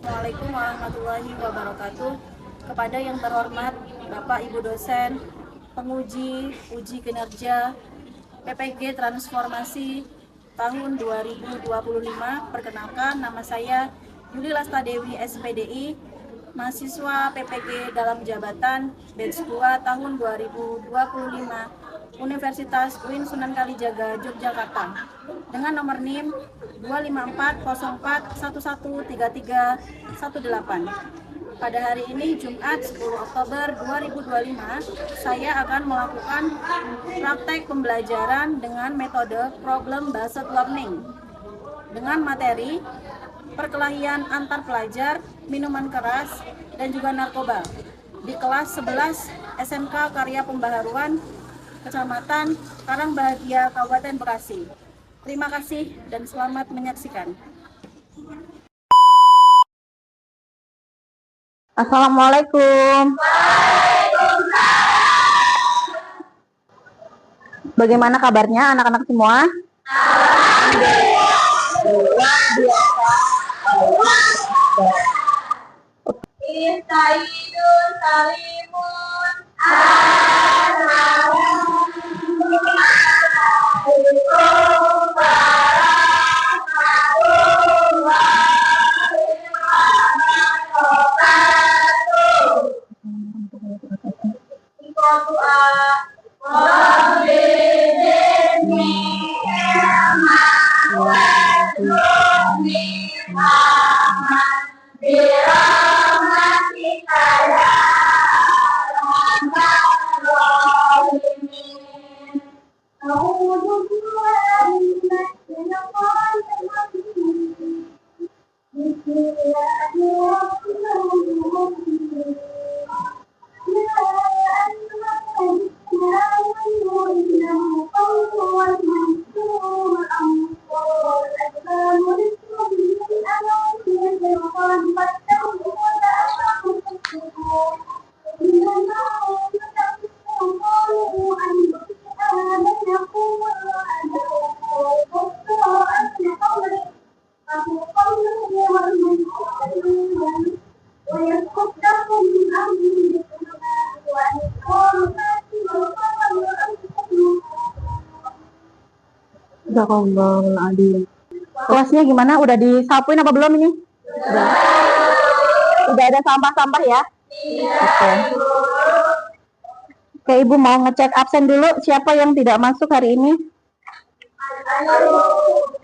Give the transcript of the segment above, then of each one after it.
Assalamualaikum warahmatullahi wabarakatuh. Kepada yang terhormat Bapak Ibu dosen, penguji uji kinerja PPG Transformasi tahun 2025, perkenalkan nama saya Yuli Lastadewi SPDI, mahasiswa PPG dalam jabatan batch 2 tahun 2025 Universitas UIN Sunan Kalijaga Yogyakarta dengan nomor NIM 25404113318. Pada hari ini Jumat 10 Oktober 2025, saya akan melakukan praktek pembelajaran dengan metode problem based learning dengan materi perkelahian antar pelajar, minuman keras, dan juga narkoba di kelas 11 SMK Karya Pembaharuan, Kecamatan Karangbahagia, Kabupaten Bekasi. Terima kasih dan selamat menyaksikan. Assalamualaikum. Bagaimana kabarnya anak-anak semua? Jazakallahu. Kelasnya gimana? Udah disapuin apa belum ini? Udah ada sampah-sampah ya? Oke, Ibu mau ngecek absen dulu. Siapa yang tidak masuk hari ini?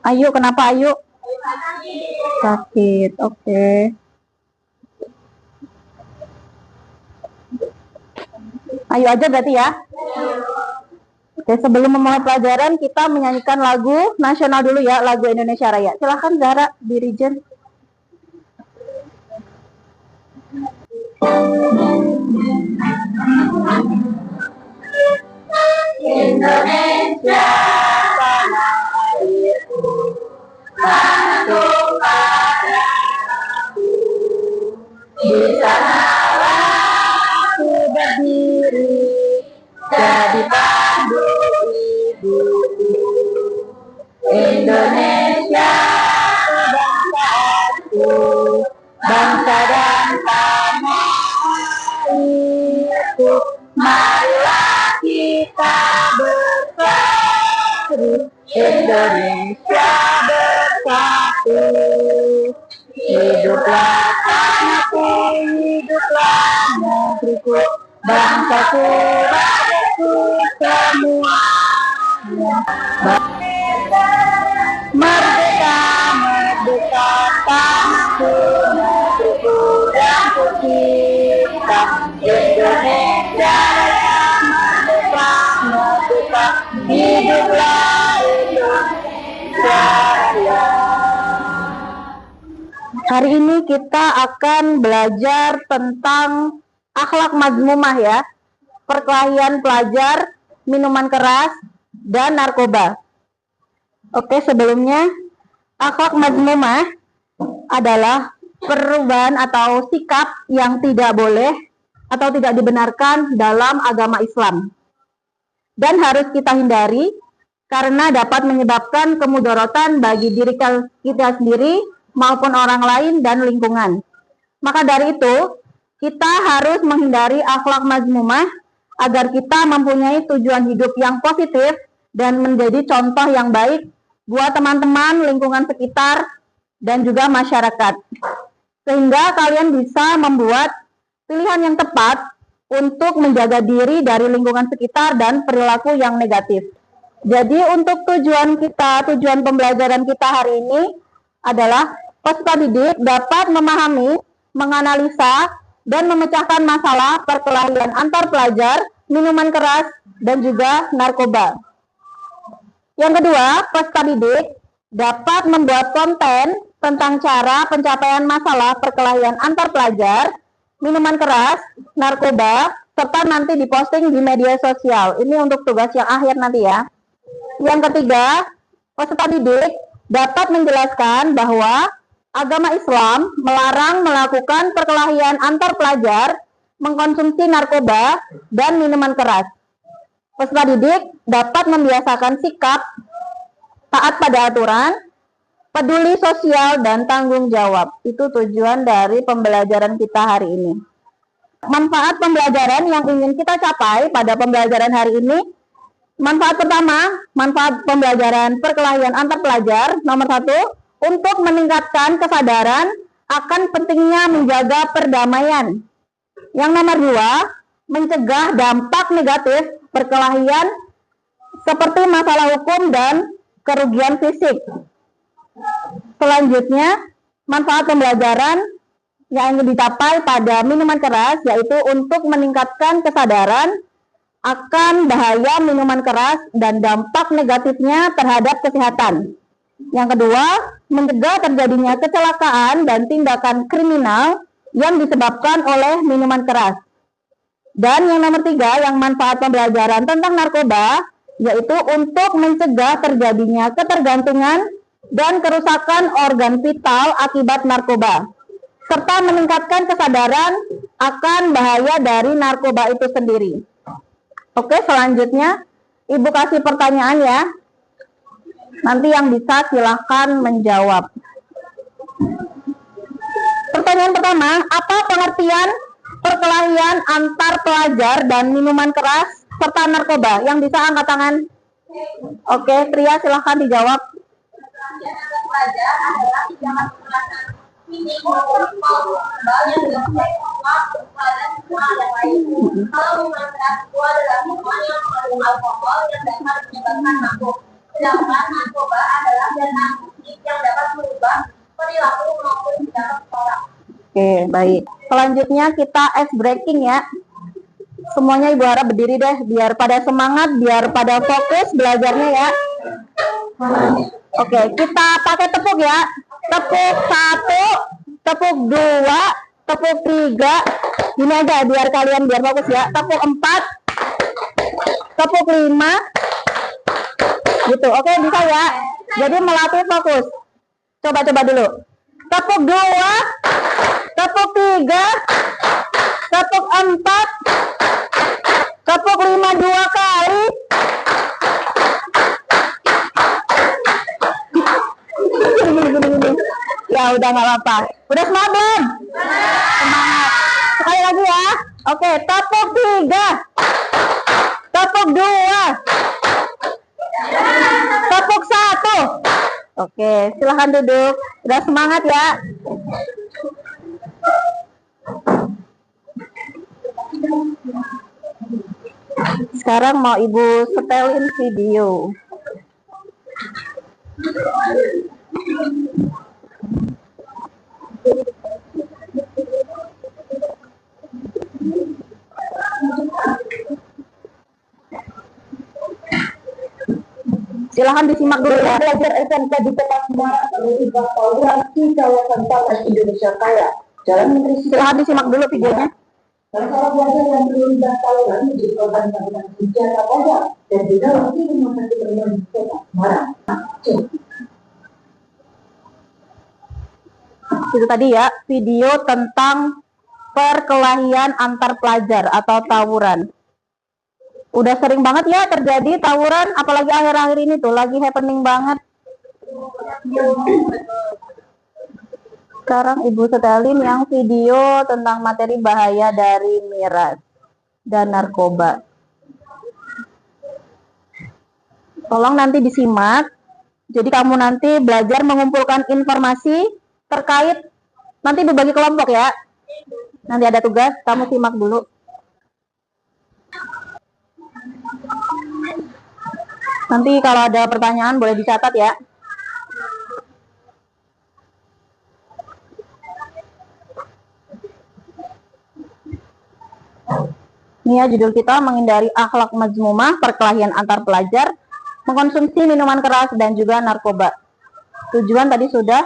Ayu, kenapa Ayu? Sakit, oke. Ayu aja berarti ya? Oke, sebelum memulai pelajaran kita menyanyikan lagu nasional dulu ya, lagu Indonesia Raya. Silahkan Zahra, Dirijen. Indonesia tanah airku, tanahku padaku, di sanalah aku berdiri, jadi pandu ibuku. Indonesia bangsaku, bangsa dan tanah airku, marilah kita bersatu, Indonesia bersatu. Hiduplah tanahku, hiduplah negeriku, bangsaku, rakyatku semua. Merdeka, merdeka, tanahku, negeriku dan kita. Indonesia yang merdeka, merdeka, hiduplah Indonesia Raya. Hari ini kita akan belajar tentang akhlak mazmumah ya, perkelahian pelajar, minuman keras, dan narkoba. Oke, sebelumnya akhlak mazmumah adalah perubahan atau sikap yang tidak boleh atau tidak dibenarkan dalam agama Islam dan harus kita hindari karena dapat menyebabkan kemudaratan bagi diri kita sendiri maupun orang lain dan lingkungan. Maka dari itu, kita harus menghindari akhlak mazmumah agar kita mempunyai tujuan hidup yang positif dan menjadi contoh yang baik buat teman-teman, lingkungan sekitar, dan juga masyarakat. Sehingga kalian bisa membuat pilihan yang tepat untuk menjaga diri dari lingkungan sekitar dan perilaku yang negatif. Jadi untuk tujuan pembelajaran kita hari ini adalah peserta didik dapat memahami, menganalisa, dan memecahkan masalah perkelahian antar pelajar, minuman keras, dan juga narkoba. Yang kedua, peserta didik dapat membuat konten tentang cara pencapaian masalah perkelahian antar pelajar, minuman keras, narkoba, serta nanti diposting di media sosial. Ini untuk tugas yang akhir nanti ya. Yang ketiga, peserta didik dapat menjelaskan bahwa agama Islam melarang melakukan perkelahian antar pelajar, mengkonsumsi narkoba, dan minuman keras. Peserta didik dapat membiasakan sikap taat pada aturan, peduli sosial, dan tanggung jawab. Itu tujuan dari pembelajaran kita hari ini. Manfaat pembelajaran yang ingin kita capai pada pembelajaran hari ini. Manfaat pertama, manfaat pembelajaran perkelahian antar pelajar. Nomor 1, untuk meningkatkan kesadaran akan pentingnya menjaga perdamaian. Yang nomor 2, mencegah dampak negatif perkelahian seperti masalah hukum dan kerugian fisik. Selanjutnya, manfaat pembelajaran yang ingin dicapai pada minuman keras yaitu untuk meningkatkan kesadaran akan bahaya minuman keras dan dampak negatifnya terhadap kesehatan. Yang kedua, mencegah terjadinya kecelakaan dan tindakan kriminal yang disebabkan oleh minuman keras. Dan yang nomor 3, yang manfaat pembelajaran tentang narkoba, yaitu untuk mencegah terjadinya ketergantungan dan kerusakan organ vital akibat narkoba, serta meningkatkan kesadaran akan bahaya dari narkoba itu sendiri. Oke, selanjutnya Ibu kasih pertanyaan ya. Nanti yang bisa silahkan menjawab. Pertanyaan pertama, apa pengertian perkelahian antar pelajar dan minuman keras serta narkoba? Yang bisa angkat tangan. Oke, Tria silahkan dijawab. Pelajar adalah jangan menggunakan ini maupun yang dilakukan pada semua yang lain. Kalau minuman keras itu adalah minuman yang mengandung alkohol yang dapat menyebabkan mabuk. Sedangkan narkoba adalah zat aktif yang dapat merubah perilaku maupun tindakan orang. Oke, baik. Selanjutnya kita ice breaking ya. Semuanya Ibu harap berdiri deh, biar pada semangat, biar pada fokus belajarnya ya. Oke, kita pakai tepuk ya. Tepuk 1, tepuk 2, tepuk 3. Gini aja biar kalian biar fokus ya. Tepuk 4, tepuk 5. Gitu, oke bisa ya. Jadi melatih fokus. Coba dulu. Tepuk 2, tepuk 3, tepuk 4, tepuk 5 2 kali. Ya udah nggak apa-apa. Udah semangat belum? Semangat. Sekali lagi ya. Oke, tepuk 3, tepuk 2, tepuk 1. Oke, silahkan duduk. Udah semangat ya. Sekarang mau Ibu setelin video. Silahkan disimak dulu ya. Pelajar SMK di Kota Semarang terlibat tawuran di kawasan Taman Indonesia Kaya. Jalan Menteri. Silahkan disimak dulu videonya. Salah pelajar yang terlibat tawuran menjadi korban penggunaan senjata tajam dan dirawat di rumah sakit umum Kota Semarang. Itu tadi ya video tentang perkelahian antar pelajar atau tawuran. Udah sering banget ya terjadi tawuran, apalagi akhir-akhir ini tuh lagi happening banget. Sekarang Ibu setelin yang video tentang materi bahaya dari miras dan narkoba. Tolong nanti disimak. Jadi kamu nanti belajar mengumpulkan informasi terkait, nanti berbagi kelompok ya. Nanti ada tugas, kamu simak dulu. Nanti kalau ada pertanyaan boleh dicatat ya. Ini ya judul kita, menghindari akhlak mazmumah, perkelahian antar pelajar, mengkonsumsi minuman keras dan juga narkoba. Tujuan tadi sudah.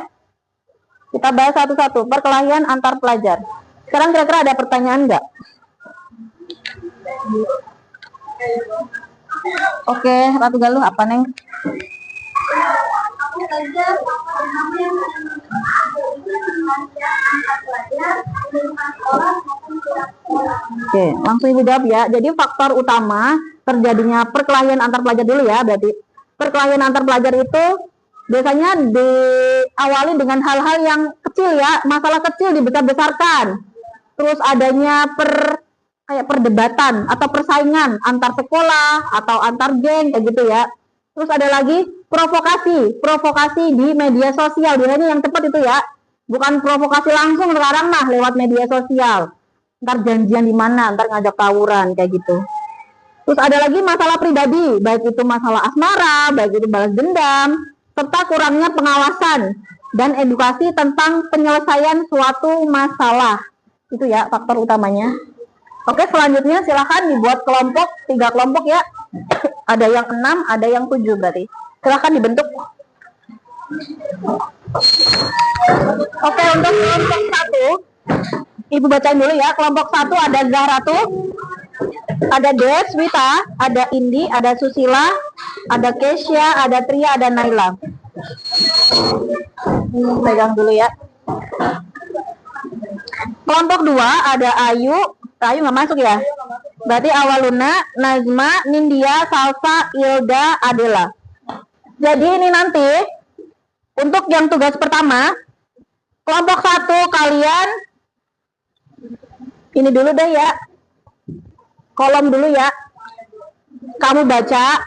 Kita bahas satu-satu, perkelahian antar pelajar. Sekarang kira-kira ada pertanyaan nggak? Oke, Ratu Galuh, apa Neng? Oke, langsung Ibu jawab ya. Jadi faktor utama terjadinya perkelahian antar pelajar dulu ya. Berarti perkelahian antar pelajar itu biasanya diawali dengan hal-hal yang kecil ya. Masalah kecil dibesar-besarkan. Terus adanya kayak perdebatan atau persaingan antar sekolah atau antar geng kayak gitu ya. Terus ada lagi provokasi di media sosial. Biasanya yang cepat itu ya. Bukan provokasi langsung sekarang mah lewat media sosial. Ntar janjian di mana, ntar ngajak tawuran kayak gitu. Terus ada lagi masalah pribadi, baik itu masalah asmara, baik itu balas dendam, serta kurangnya pengawasan dan edukasi tentang penyelesaian suatu masalah. Itu ya faktor utamanya. Oke, selanjutnya silahkan dibuat kelompok, 3 kelompok ya. Ada yang 6, ada yang 7 berarti. Silahkan dibentuk. Oke, untuk kelompok 1, Ibu bacain dulu ya. Kelompok 1 ada Zahratu, ada Deswita, ada Indi, ada Susila, ada Kesya, ada Tria, ada Naila. Pegang dulu ya. Kelompok 2 ada Ayu. Ayu nggak masuk ya? Berarti Awaluna, Nazma, Nindya, Salsa, Ilda, Adela. Jadi ini nanti untuk yang tugas pertama, kelompok 1 kalian ini dulu deh ya. Kolom dulu ya. Kamu baca,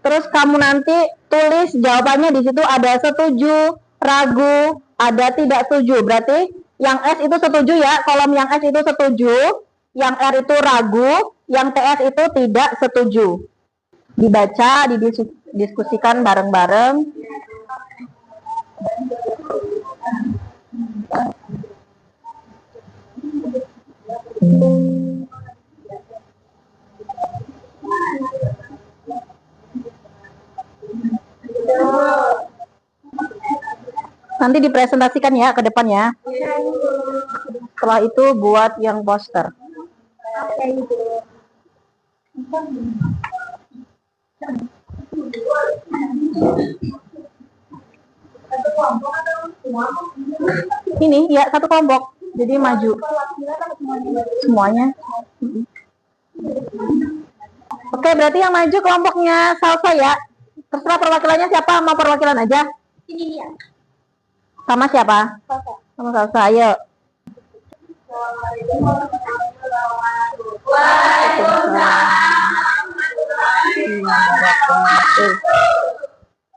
terus kamu nanti tulis jawabannya di situ, ada setuju, ragu, ada tidak setuju. Berarti yang S itu setuju ya, kolom yang S itu setuju. Yang R itu ragu, yang TS itu tidak setuju. Dibaca, didiskusikan bareng-bareng. Nanti dipresentasikan ya ke depan ya. Setelah itu buat yang poster. Ini ya satu kelompok, jadi maju semuanya. Oke, berarti yang maju kelompoknya Salsa ya. Terserah perwakilannya siapa, mau perwakilan aja. Ini ya. Sama siapa? Sama Salsa, ayo.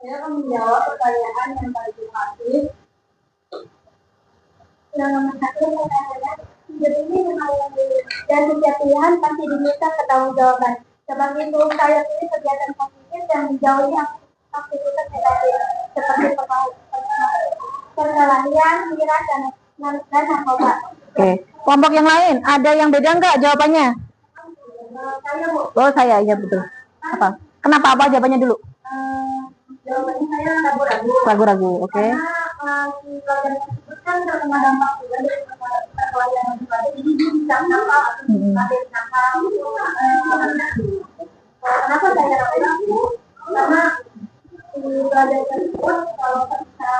Saya akan menjawab pertanyaan yang paling masif. Yang nomor 1 pertanyaannya, hidup ini memang yang dan setiap pilihan pasti diminta pertanggungjawaban. Sebagai itu, saya pilih kegiatan positif dan menjauhi aktivitas negatif seperti perkelahian, miras dan narkoba. Oke, kelompok yang lain ada yang beda nggak jawabannya? Saya Bu. Oh saya, iya betul. Apa? Kenapa apa jawabannya dulu? Jawabannya saya ragu-ragu. Ragu-ragu, oke. Karena si pelajaran tersebut kan terkena dampak juga dari perkelahian yang berbeda, jadi dia bisa nakal atau ambil nakal. Kenapa saya ragu-ragu? Karena si pelajaran tersebut kalau kita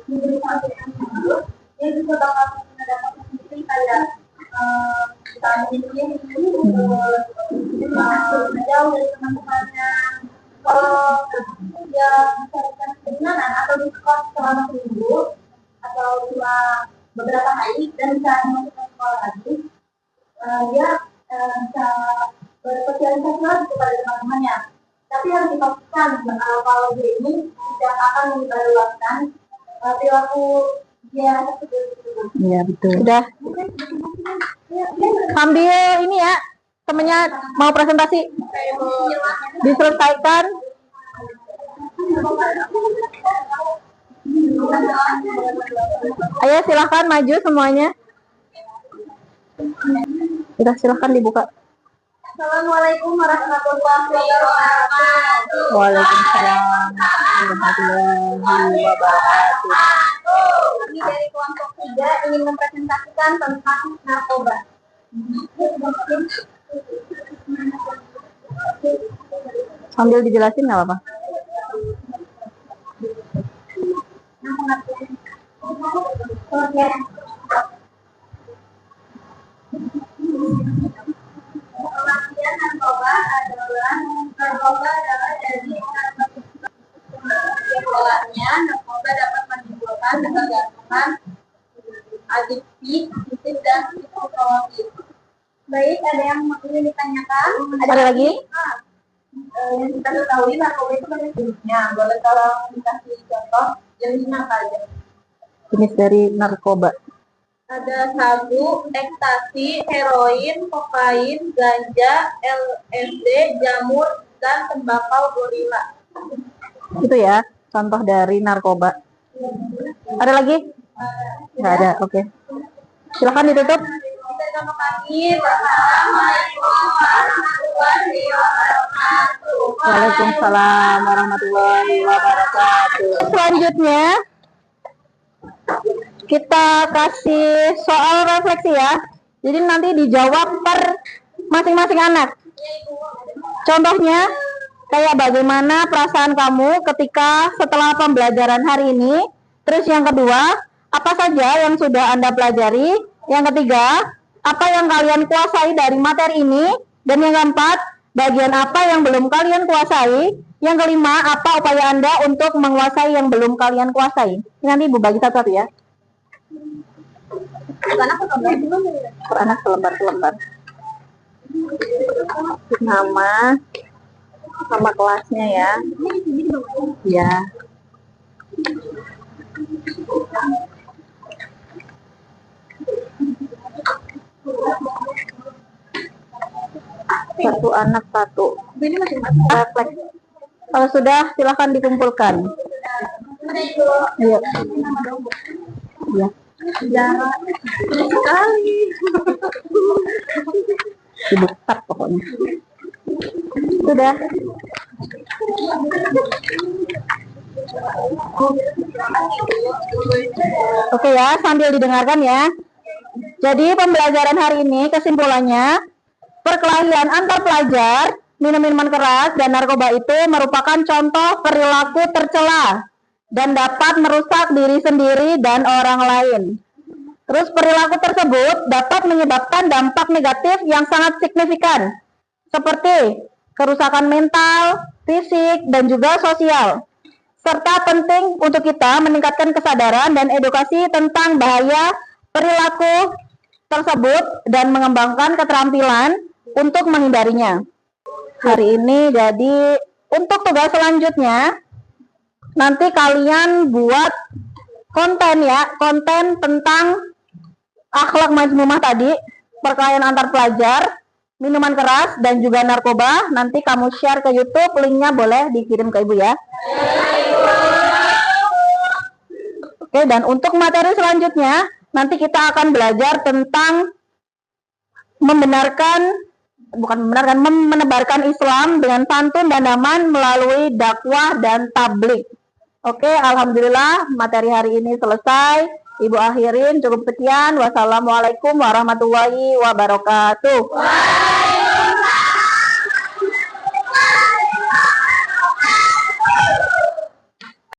memberi sanksi yang tersebut, dia juga bakal terkena dampak sendiri kayak kita menjadi jauh dari teman-temannya. Kalau dia mencarikan kebenaran atau diskors selama seminggu atau selama beberapa hari dan saat masuk ke sekolah lagi, dia bisa bersosialisasi lagi kepada teman-temannya. Tapi harus dipastikan kalau dia ini tidak akan menyebarluaskan perilaku dia tersebut. Iya betul. Udah. Sambil ini ya, temennya mau presentasi, diselesaikan. Ayo silahkan maju semuanya. Udah silahkan dibuka. Assalamualaikum warahmatullahi wabarakatuh. Waalaikumsalam warahmatullahi wabarakatuh. Kami dari kelompok 3 ingin mempresentasikan tentang narkoba. Sambil dijelasin nggak apa-apa. Pengertian narkoba adalah dari polanya. Narkoba dapat menimbulkan ketergantungan, adiksi, fisik dan psikologis. Baik, ada yang ingin ditanyakan? Ada lagi? Yang kita ketahui narkoba itu banyak jenisnya. Boleh tolong dikasih contoh jenisnya apa aja? Jenis dari narkoba. Ada sabu, ekstasi, heroin, kokain, ganja, LSD, jamur, dan tembakau gorila. Itu ya, contoh dari narkoba. Ada lagi? Nggak ada, oke. Silahkan ditutup. Terima kasih. Wassalamualaikum warahmatullahi wabarakatuh. Waalaikumsalam warahmatullahi wabarakatuh. Selanjutnya kita kasih soal refleksi ya. Jadi nanti dijawab per masing-masing anak. Contohnya kayak bagaimana perasaan kamu ketika setelah pembelajaran hari ini. Terus yang kedua, apa saja yang sudah Anda pelajari. Yang ketiga, apa yang kalian kuasai dari materi ini. Dan yang keempat, bagian apa yang belum kalian kuasai. Yang kelima, apa upaya Anda untuk menguasai yang belum kalian kuasai. Ini nanti Ibu bagi satu-satu ya. Per anak selembar-selembar. Nama sama kelasnya ya. Ya. Satu anak satu. Refleks. Kalau sudah silahkan dikumpulkan. Iya. Iya. Sekali. Sibuk tat pokoknya. Sudah. Oke ya, sambil didengarkan ya. Jadi pembelajaran hari ini kesimpulannya, perkelahian antar pelajar, minum-minuman keras dan narkoba itu merupakan contoh perilaku tercela dan dapat merusak diri sendiri dan orang lain. Terus perilaku tersebut dapat menyebabkan dampak negatif yang sangat signifikan, seperti kerusakan mental, fisik, dan juga sosial. Serta penting untuk kita meningkatkan kesadaran dan edukasi tentang bahaya perilaku tersebut dan mengembangkan keterampilan untuk menghindarinya. Hari ini jadi untuk tugas selanjutnya, nanti kalian buat konten ya, konten tentang akhlak majmumah tadi, perkelahian antar pelajar, minuman keras, dan juga narkoba. Nanti kamu share ke YouTube, linknya boleh dikirim ke Ibu ya. Oke, dan untuk materi selanjutnya, nanti kita akan belajar tentang menebarkan Islam dengan santun dan aman melalui dakwah dan tabligh. Oke, alhamdulillah materi hari ini selesai. Ibu akhirin cukup sekian. Wassalamualaikum warahmatullahi wabarakatuh.